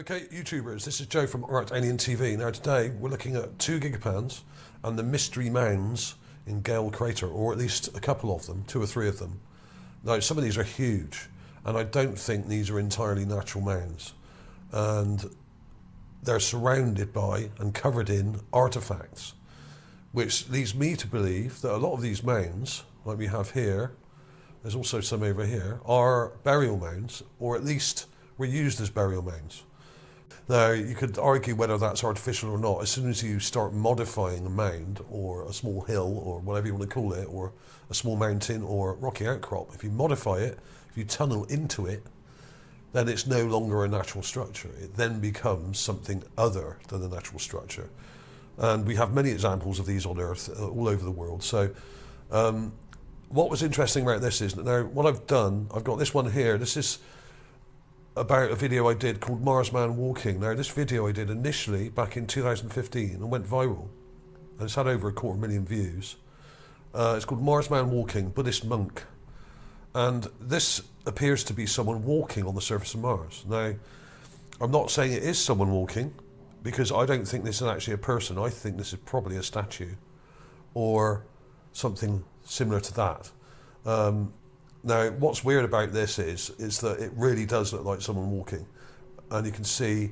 Okay, YouTubers, this is Joe from ArtAlienTV. Now today we're looking at 2 Gigapans and the mystery mounds in Gale Crater, or at least a couple of them, 2 or 3 of them. Now some of these are huge, and I don't think these are entirely natural mounds. And they're surrounded by and covered in artifacts, which leads me to believe that a lot of these mounds, like we have here, there's also some over here, are burial mounds, or at least were used as burial mounds. Now, you could argue whether that's artificial or not. As soon as you start modifying a mound or a small hill or whatever you want to call it, or a small mountain or rocky outcrop, if you modify it, if you tunnel into it, then it's no longer a natural structure. It then becomes something other than a natural structure. And we have many examples of these on Earth, all over the world. So what was interesting about this is, now what I've done, I've got this one here. This is about a video I did called Mars Man Walking. Now this video I did initially back in 2015 and went viral, and it's had over 250,000 views. It's called Mars Man Walking, Buddhist Monk, and this appears to be someone walking on the surface of Mars. Now I'm not saying it is someone walking, because I don't think this is actually a person. I think this is probably a statue or something similar to that. Now, what's weird about this is that it really does look like someone walking, and you can see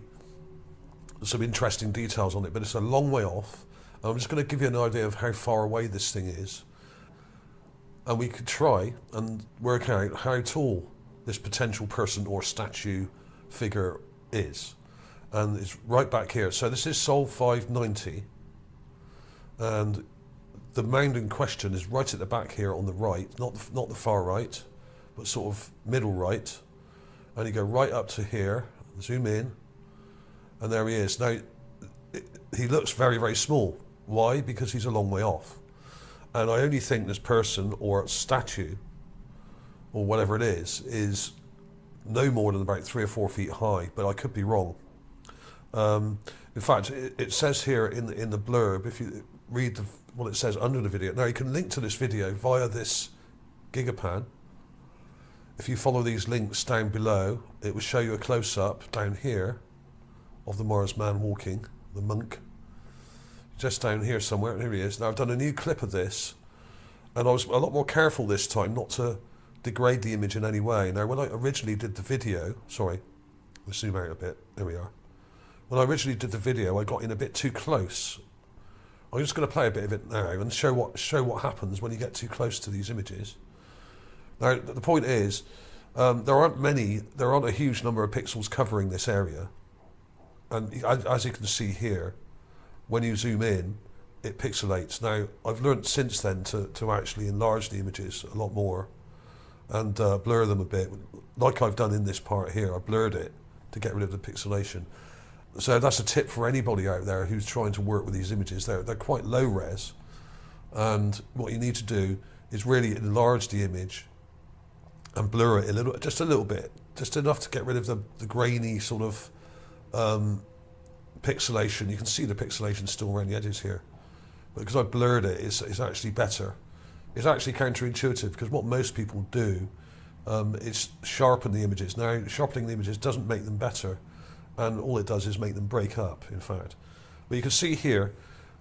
some interesting details on it, but it's a long way off. I'm just going to give you an idea of how far away this thing is, and we could try and work out how tall this potential person or statue figure is. And it's right back here. So this is Sol 590, and the mound in question is right at the back here on the right, not the far right, but sort of middle right. And you go right up to here, zoom in, and there he is. Now, he looks very, very small. Why? Because he's a long way off. And I only think this person or statue, or whatever it is no more than about 3 or 4 feet high, but I could be wrong. In fact, it says here in the blurb, if you read what it says under the video. Now you can link to this video via this Gigapan. If you follow these links down below, it will show you a close-up down here of the Mars Man walking, the monk. Just down here somewhere, and here he is. Now I've done a new clip of this, and I was a lot more careful this time not to degrade the image in any way. Now when I originally did the video, sorry, we'll zoom out a bit, there we are. When I originally did the video, I got in a bit too close. I'm just going to play a bit of it now and show what happens when you get too close to these images. Now the point is, there aren't a huge number of pixels covering this area, and as you can see here, when you zoom in, it pixelates. Now I've learned since then to actually enlarge the images a lot more and blur them a bit, like I've done in this part here. I blurred it to get rid of the pixelation. So that's a tip for anybody out there who's trying to work with these images. They're quite low res, and what you need to do is really enlarge the image and blur it just a little bit, just enough to get rid of the grainy sort of pixelation. You can see the pixelation still around the edges here, but because I blurred it, it's actually better. It's actually counterintuitive, because what most people do is sharpen the images. Now, sharpening the images doesn't make them better, and all it does is make them break up, in fact. But you can see here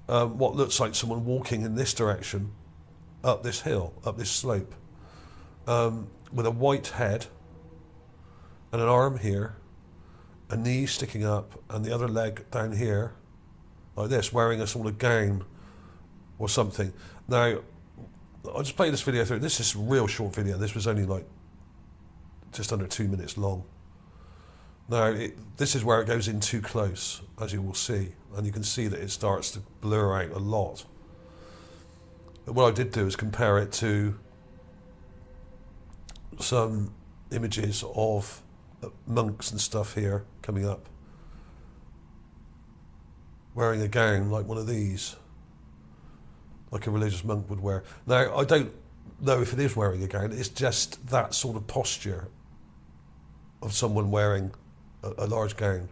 what looks like someone walking in this direction, up this hill, up this slope, with a white head and an arm here, a knee sticking up, and the other leg down here, like this, wearing a sort of gown or something. Now, I'll just play this video through. This is a real short video. This was only like just under 2 minutes long. Now, this is where it goes in too close, as you will see, and you can see that it starts to blur out a lot. But what I did do is compare it to some images of monks and stuff here coming up, wearing a gown like one of these, like a religious monk would wear. Now, I don't know if it is wearing a gown. It's just that sort of posture of someone wearing a large gown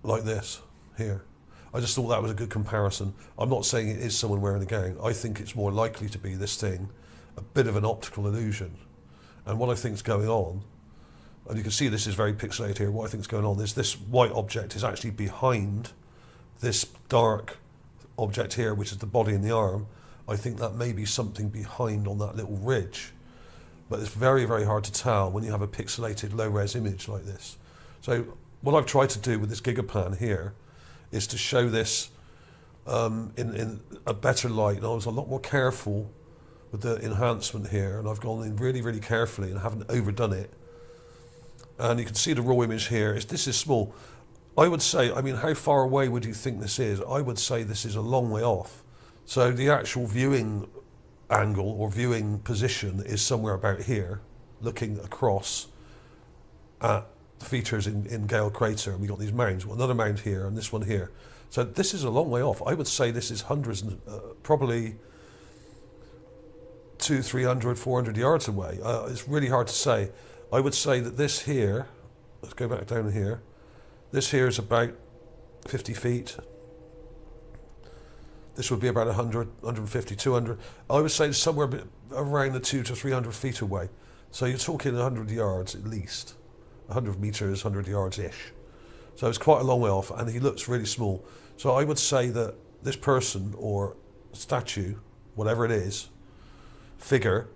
like this here. I just thought that was a good comparison. I'm not saying it is someone wearing a gown. I think it's more likely to be this thing, a bit of an optical illusion. And what I think is going on And you can see this is very pixelated here. What I think is going on is this white object is actually behind this dark object here, which is the body and the arm. I think that may be something behind on that little ridge. But it's very, very hard to tell when you have a pixelated low-res image like this. So what I've tried to do with this Gigapan here is to show this in a better light. And I was a lot more careful with the enhancement here, and I've gone in really, really carefully and haven't overdone it. And you can see the raw image here. This is small. I would say, I mean, how far away would you think this is? I would say this is a long way off. So the actual viewing angle or viewing position is somewhere about here, looking across at the features in Gale Crater. And we got these mounds, another mound here and this one here. So this is a long way off. I would say this is hundreds, probably 200, 300, 400 yards away. It's really hard to say. I would say that this here, let's go back down here, this here is about 50 feet. This would be about 100, 150, 200. I would say somewhere around the 200 to 300 feet away. So you're talking 100 yards at least. 100 meters, 100 yards-ish. So it's quite a long way off, and he looks really small. So I would say that this person or statue, whatever it is, figure,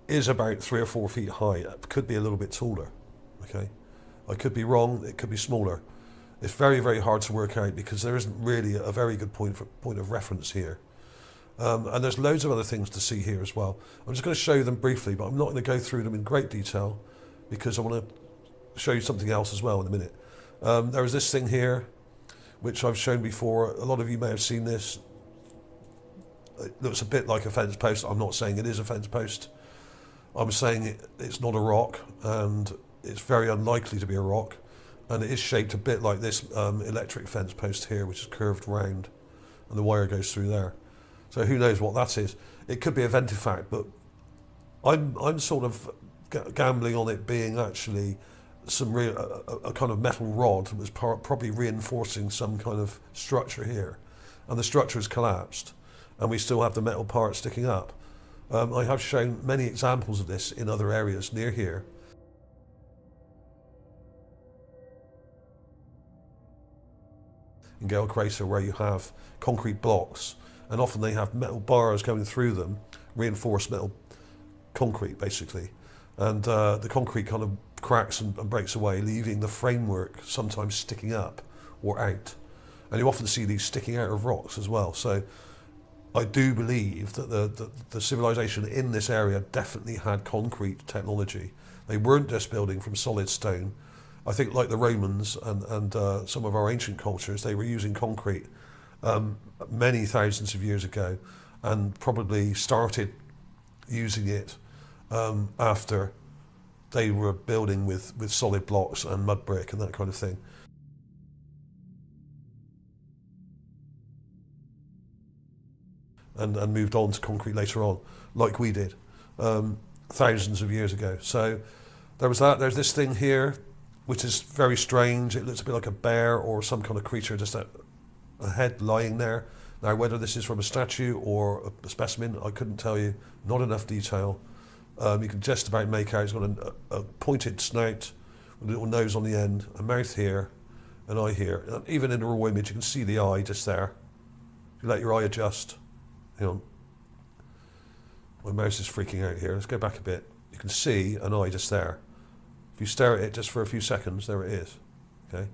is about 3 or 4 feet high. It could be a little bit taller, okay? I could be wrong, it could be smaller. It's very, very hard to work out because there isn't really a very good point of reference here. And there's loads of other things to see here as well. I'm just going to show you them briefly, but I'm not going to go through them in great detail because I want to show you something else as well in a minute. There is this thing here, which I've shown before. A lot of you may have seen this. It looks a bit like a fence post. I'm not saying it is a fence post. I'm saying it's not a rock, and it's very unlikely to be a rock. And it is shaped a bit like this electric fence post here, which is curved round, and the wire goes through there. So who knows what that is? It could be a ventifact, but I'm sort of gambling on it being actually a kind of metal rod that was probably reinforcing some kind of structure here, and the structure has collapsed, and we still have the metal part sticking up. I have shown many examples of this in other areas near here. In Gale Crater, where you have concrete blocks, and often they have metal bars going through them, reinforced metal concrete basically, and the concrete kind of cracks and breaks away, leaving the framework sometimes sticking up or out. And you often see these sticking out of rocks as well. So I do believe that the civilization in this area definitely had concrete technology. They weren't just building from solid stone. I think like the Romans and some of our ancient cultures, they were using concrete many thousands of years ago, and probably started using it after they were building with solid blocks and mud brick and that kind of thing. And moved on to concrete later on, like we did, thousands of years ago. So there was that. There's this thing here, which is very strange. It looks a bit like a bear or some kind of creature, just a head lying there. Now, whether this is from a statue or a specimen, I couldn't tell you. Not enough detail. You can just about make out it's got a pointed snout with a little nose on the end, a mouth here, an eye here. And even in the raw image, you can see the eye just there. If you let your eye adjust, hang on. My mouse is freaking out here. Let's go back a bit. You can see an eye just there. If you stare at it just for a few seconds, there it is. Okay.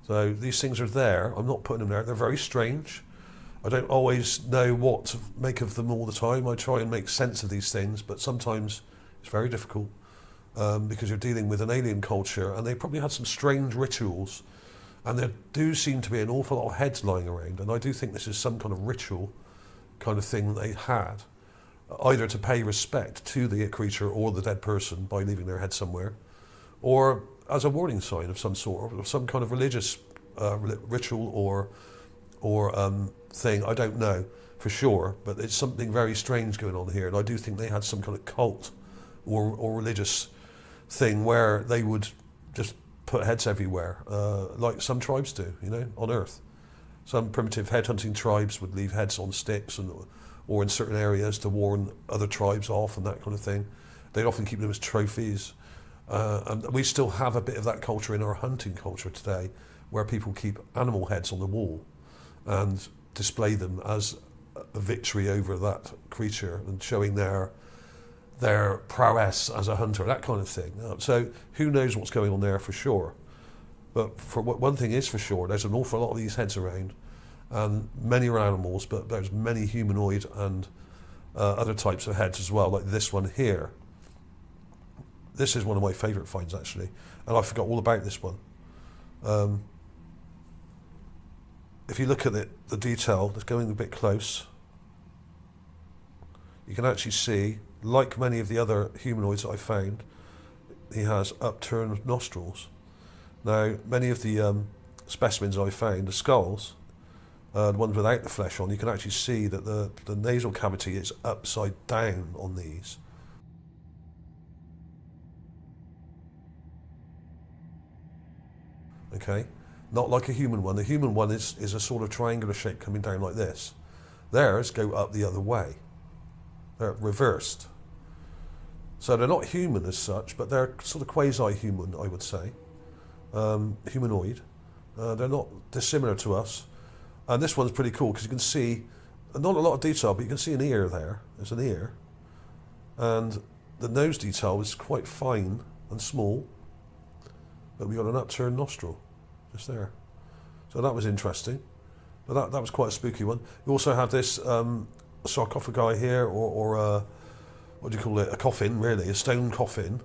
So these things are there. I'm not putting them there. They're very strange. I don't always know what to make of them all the time. I try and make sense of these things, but sometimes it's very difficult because you're dealing with an alien culture, and they probably had some strange rituals, and there do seem to be an awful lot of heads lying around, and I do think this is some kind of ritual kind of thing they had, either to pay respect to the creature or the dead person by leaving their head somewhere, or as a warning sign of some sort, or some kind of religious ritual or thing. I don't know for sure, but it's something very strange going on here, and I do think they had some kind of cult or religious thing where they would just put heads everywhere, like some tribes do, you know, on Earth. Some primitive headhunting tribes would leave heads on sticks or in certain areas to warn other tribes off and that kind of thing. They'd often keep them as trophies. And we still have a bit of that culture in our hunting culture today, where people keep animal heads on the wall and display them as a victory over that creature and showing their prowess as a hunter, that kind of thing. So who knows what's going on there for sure. But for one thing is for sure, there's an awful lot of these heads around, and many are animals, but there's many humanoid and other types of heads as well, like this one here. This is one of my favourite finds actually, and I forgot all about this one. If you look at it, the detail, let's go in a bit close. You can actually see, like many of the other humanoids that I found, he has upturned nostrils. Now, many of the specimens I found, the skulls, the ones without the flesh on, you can actually see that the nasal cavity is upside down on these. Okay, not like a human one. The human one is a sort of triangular shape coming down like this. Theirs go up the other way. They're reversed. So they're not human as such, but they're sort of quasi-human, I would say. Humanoid. They're not dissimilar to us. And this one's pretty cool because you can see, not a lot of detail, but you can see an ear there. There's an ear. And the nose detail is quite fine and small. But we've got an upturned nostril, just there. So that was interesting. But that was quite a spooky one. You also have this sarcophagi here, or what do you call it? A coffin, really, a stone coffin.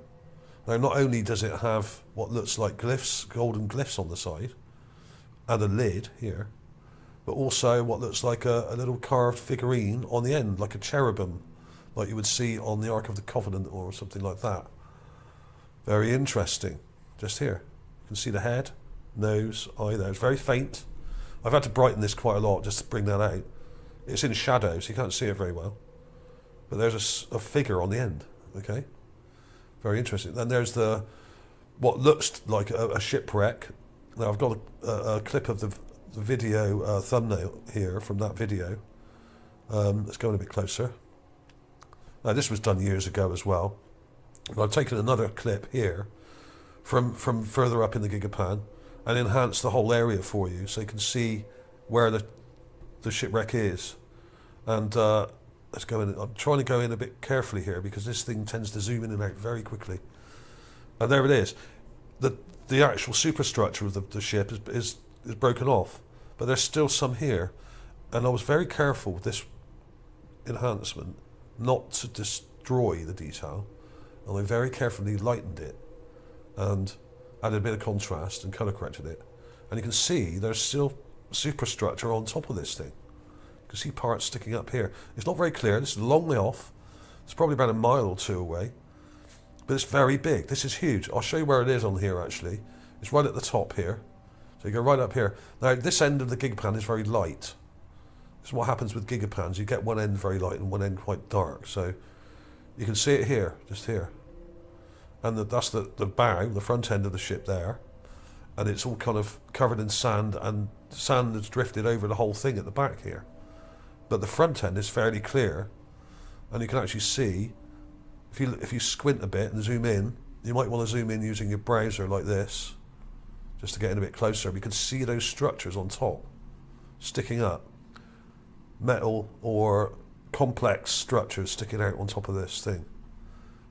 Now, not only does it have what looks like glyphs, golden glyphs on the side, and a lid here, but also what looks like a little carved figurine on the end, like a cherubim, like you would see on the Ark of the Covenant or something like that. Very interesting. Just here. You can see the head, nose, eye there. It's very faint. I've had to brighten this quite a lot just to bring that out. It's in shadow, so you can't see it very well. But there's a figure on the end, okay? Very interesting. Then there's what looks like a shipwreck. Now I've got a clip of the video thumbnail here from that video. Let's go in a bit closer. Now this was done years ago as well. But I've taken another clip here from further up in the Gigapan and enhanced the whole area for you so you can see where the shipwreck is. And let's go in. I'm trying to go in a bit carefully here because this thing tends to zoom in and out very quickly. And there it is. The actual superstructure of the ship is broken off, but there's still some here. And I was very careful with this enhancement not to destroy the detail, and I very carefully lightened it and added a bit of contrast and colour corrected it. And you can see there's still superstructure on top of this thing. You can see parts sticking up here. It's not very clear. This is a long way off. It's probably about a mile or two away. But it's very big. This is huge. I'll show you where it is on here, actually. It's right at the top here. So you go right up here. Now, this end of the Gigapan is very light. This is what happens with Gigapans. You get one end very light and one end quite dark. So you can see it here, just here. And that's the bow, the front end of the ship there. And it's all kind of covered in sand, and sand has drifted over the whole thing at the back here. But the front end is fairly clear, and you can actually see, if you squint a bit and zoom in, you might want to zoom in using your browser like this, just to get in a bit closer. But you can see those structures on top, sticking up. Metal or complex structures sticking out on top of this thing,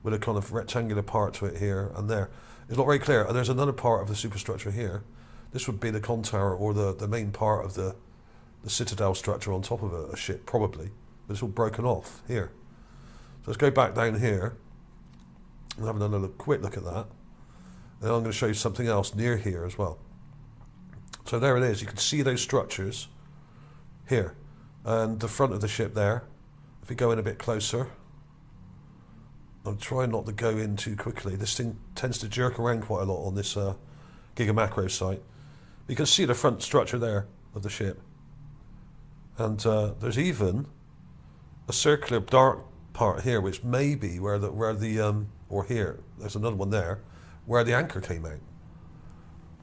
with a kind of rectangular part to it here and there. It's not very clear. And there's another part of the superstructure here. This would be the con tower or the main part of the citadel structure on top of a ship, probably. But it's all broken off here. So let's go back down here and have another quick look at that. And I'm going to show you something else near here as well. So there it is. You can see those structures here. And the front of the ship there. If we go in a bit closer, I'm trying not to go in too quickly. This thing tends to jerk around quite a lot on this Giga Macro site. You can see the front structure there of the ship. And there's even a circular dark part here, which may be where the or here, there's another one there, where the anchor came out.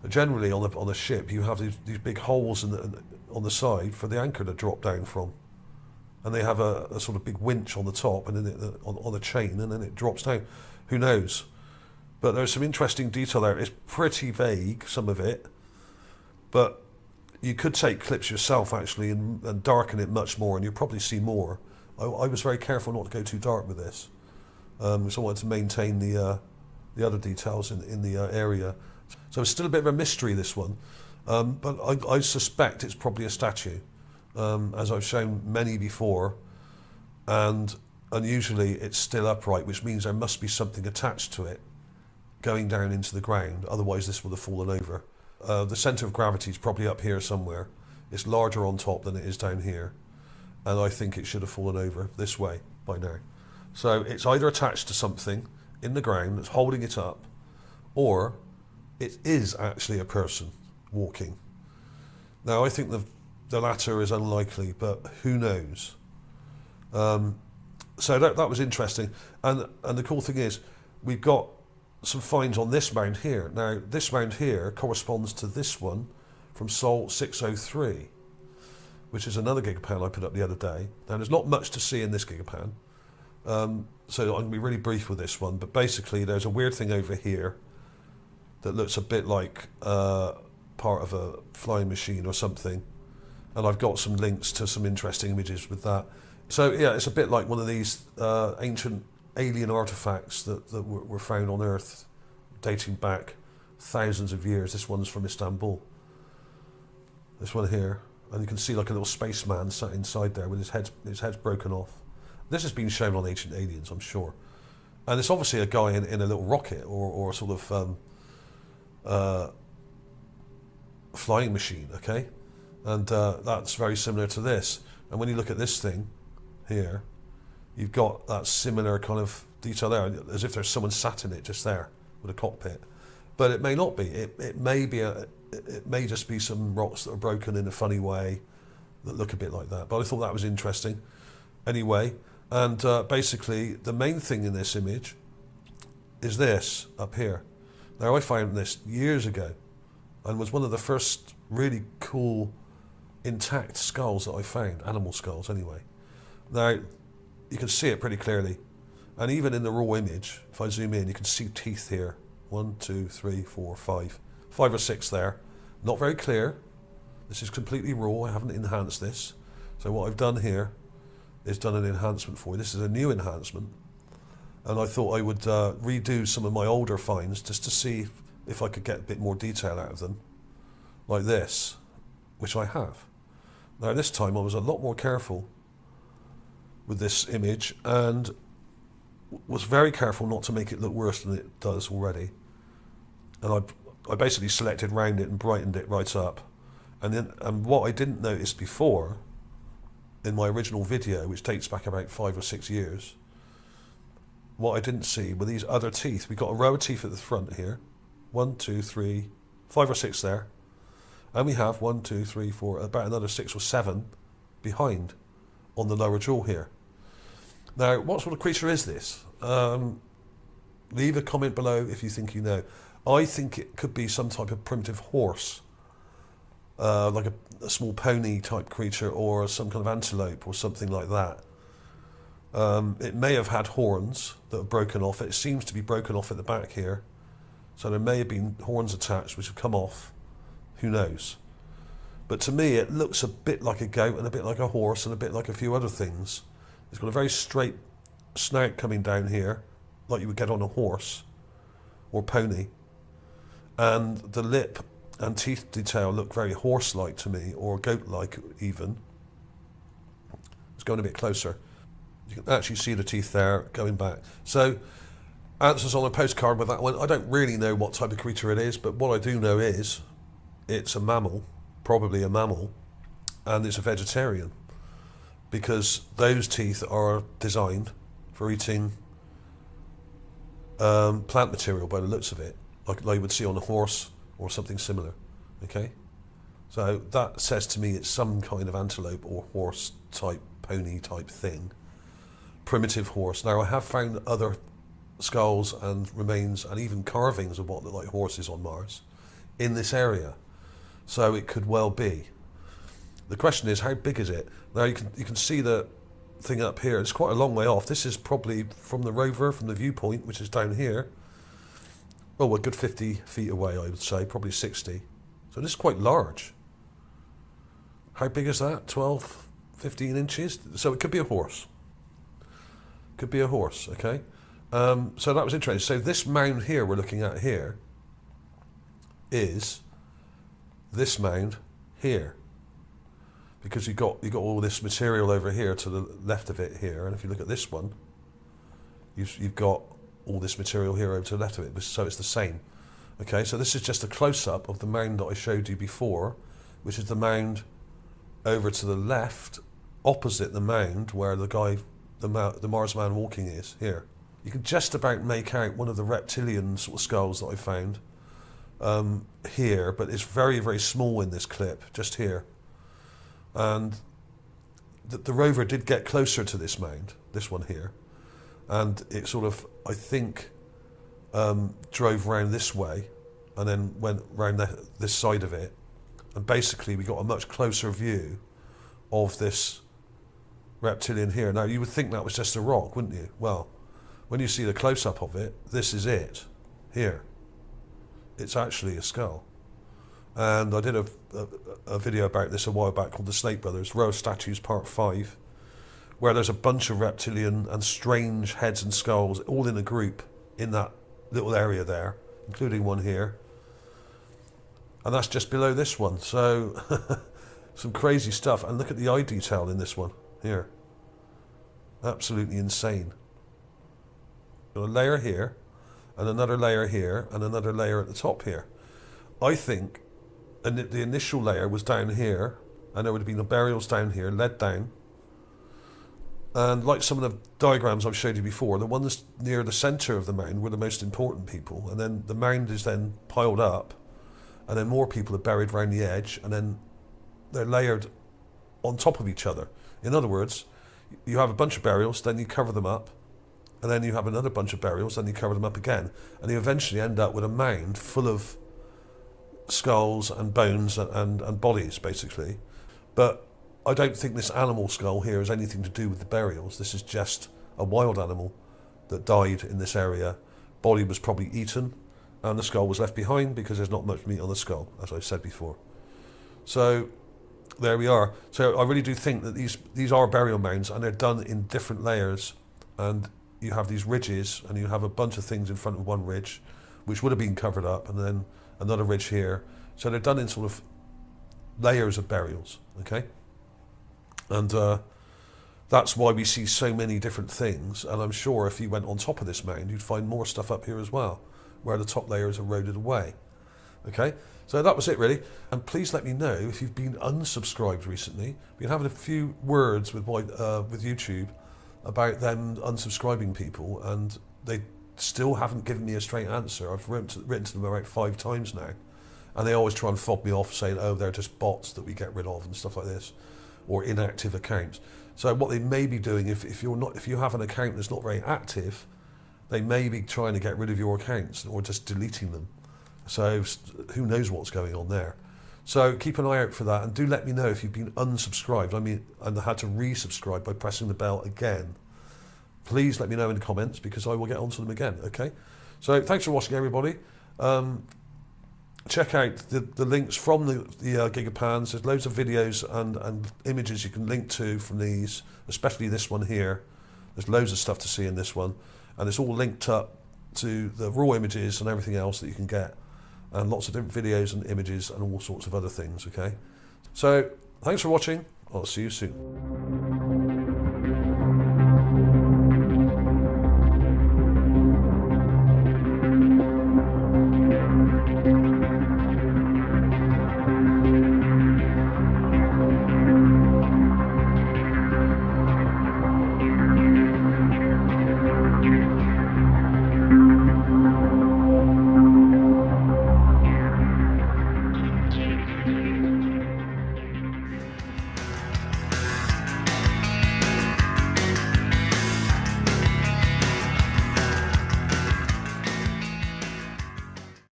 But generally on a ship, you have these big holes on the side for the anchor to drop down from. And they have a sort of big winch on the top and then on a chain, and then it drops down. Who knows? But there's some interesting detail there. It's pretty vague, some of it, but you could take clips yourself actually and darken it much more, and you'll probably see more. I was very careful not to go too dark with this, because I wanted to maintain the other details in the area. So it's still a bit of a mystery, this one, but I suspect it's probably a statue, as I've shown many before, and unusually it's still upright, which means there must be something attached to it going down into the ground, otherwise this would have fallen over. The centre of gravity is probably up here somewhere. It's larger on top than it is down here, and I think it should have fallen over this way by now. So it's either attached to something in the ground that's holding it up, or it is actually a person walking. Now I think the latter is unlikely, but who knows? So that was interesting, and the cool thing is we've got some finds on this mound here. Now this mound here corresponds to this one from Sol 603, which is another Gigapan I put up the other day. Now there's not much to see in this Gigapan, so I'm going to be really brief with this one, but basically there's a weird thing over here that looks a bit like part of a flying machine or something, and I've got some links to some interesting images with that. So yeah, it's a bit like one of these ancient alien artifacts that were found on Earth, dating back thousands of years. This one's from Istanbul. This one here, and you can see like a little spaceman sat inside there with his head's broken off. This has been shown on Ancient Aliens, I'm sure, and it's obviously a guy in a little rocket or sort of flying machine. Okay, and that's very similar to this. And when you look at this thing here, you've got that similar kind of detail there, as if there's someone sat in it just there with a cockpit. But it may not be. It may be it may just be some rocks that are broken in a funny way that look a bit like that. But I thought that was interesting. Anyway, and basically the main thing in this image is this up here. Now I found this years ago, and was one of the first really cool intact skulls that I found, animal skulls anyway. Now you can see it pretty clearly, and even in the raw image, if I zoom in, you can see teeth here. 1, 2, 3, 4, 5 or 6 there. Not very clear. This is completely raw. I haven't enhanced this. So what I've done here is done an enhancement for you. This is a new enhancement, and I thought I would redo some of my older finds just to see if I could get a bit more detail out of them, like this, which I have. Now this time I was a lot more careful with this image and was very careful not to make it look worse than it does already. And I basically selected round it and brightened it right up. And what I didn't notice before in my original video, which dates back about 5 or 6 years, what I didn't see were these other teeth. We've got a row of teeth at the front here. 1, 2, 3, 5 or 6 there. And we have 1, 2, 3, 4, about another 6 or 7 behind on the lower jaw here. Now, what sort of creature is this? Leave a comment below if you think you know. I think it could be some type of primitive horse, like a small pony type creature, or some kind of antelope or something like that. It may have had horns that have broken off. It seems to be broken off at the back here. So there may have been horns attached which have come off. Who knows? But to me it looks a bit like a goat and a bit like a horse and a bit like a few other things. It's got a very straight snout coming down here, like you would get on a horse or pony. And the lip and teeth detail look very horse-like to me, or goat-like even. It's going a bit closer. You can actually see the teeth there going back. So, answers on a postcard with that one. I don't really know what type of creature it is, but what I do know is it's a mammal, probably a mammal, and it's a vegetarian, because those teeth are designed for eating plant material by the looks of it, like you would see on a horse or something similar. Okay, so that says to me it's some kind of antelope or horse type, pony type thing, primitive horse. Now I have found other skulls and remains and even carvings of what look like horses on Mars in this area, so it could well be. The question is, how big is it? Now you can see the thing up here. It's quite a long way off. This is probably from the rover, from the viewpoint, which is down here. well, a good 50 feet away, I would say, probably 60. So this is quite large. How big is that? 12, 15 inches? So it could be a horse. Could be a horse, okay? So that was interesting. So this mound here we're looking at here is this mound here. Because you've got all this material over here to the left of it here, and if you look at this one, you've got all this material here over to the left of it, so it's the same. Okay, so this is just a close-up of the mound that I showed you before, which is the mound over to the left, opposite the mound where the guy, the Mars man walking is, here. You can just about make out one of the reptilian sort of skulls that I found here, but it's very, very small in this clip, just here. And the rover did get closer to this mound, this one here, and it sort of, I think, drove around this way and then went round this side of it, and basically we got a much closer view of this reptilian here. Now you would think that was just a rock, wouldn't you? Well, when you see the close-up of it, this is it here. It's actually a skull. And I did a video about this a while back called The Snake Brothers, Row of Statues Part 5, where there's a bunch of reptilian and strange heads and skulls all in a group in that little area there, including one here. And that's just below this one. So some crazy stuff. And look at the eye detail in this one here. Absolutely insane. Got a layer here, and another layer here, and another layer at the top here. I think the initial layer was down here, and there would have been the burials down here, led down. And like some of the diagrams I've showed you before, the ones near the centre of the mound were the most important people, and then the mound is then piled up, and then more people are buried around the edge, and then they're layered on top of each other. In other words, you have a bunch of burials, then you cover them up, and then you have another bunch of burials, then you cover them up again, and you eventually end up with a mound full of skulls and bones and bodies, basically. But I don't think this animal skull here has anything to do with the burials. This is just a wild animal that died in this area. Body was probably eaten, and the skull was left behind because there's not much meat on the skull, as I've said before. So there we are. So I really do think that these are burial mounds, and they're done in different layers, and you have these ridges, and you have a bunch of things in front of one ridge, which would have been covered up, and then another ridge here. So they're done in sort of layers of burials, okay? And that's why we see so many different things, and I'm sure if you went on top of this mound, you'd find more stuff up here as well, where the top layer is eroded away, okay? So that was it, really. And please let me know if you've been unsubscribed recently. We've been having a few words with YouTube about them unsubscribing people, and they still haven't given me a straight answer. I've written to them about 5 times now, and they always try and fob me off saying, oh, they're just bots that we get rid of and stuff like this, or inactive accounts. So what they may be doing, if you have an account that's not very active, they may be trying to get rid of your accounts or just deleting them. So who knows what's going on there. So keep an eye out for that, and do let me know if you've been unsubscribed. I mean, and had to resubscribe by pressing the bell again. Please let me know in the comments, because I will get onto them again, okay? So thanks for watching, everybody. Check out the links from the Gigapans. There's loads of videos and images you can link to from these, especially this one here. There's loads of stuff to see in this one, and it's all linked up to the raw images and everything else that you can get, and lots of different videos and images and all sorts of other things, okay? So thanks for watching. I'll see you soon.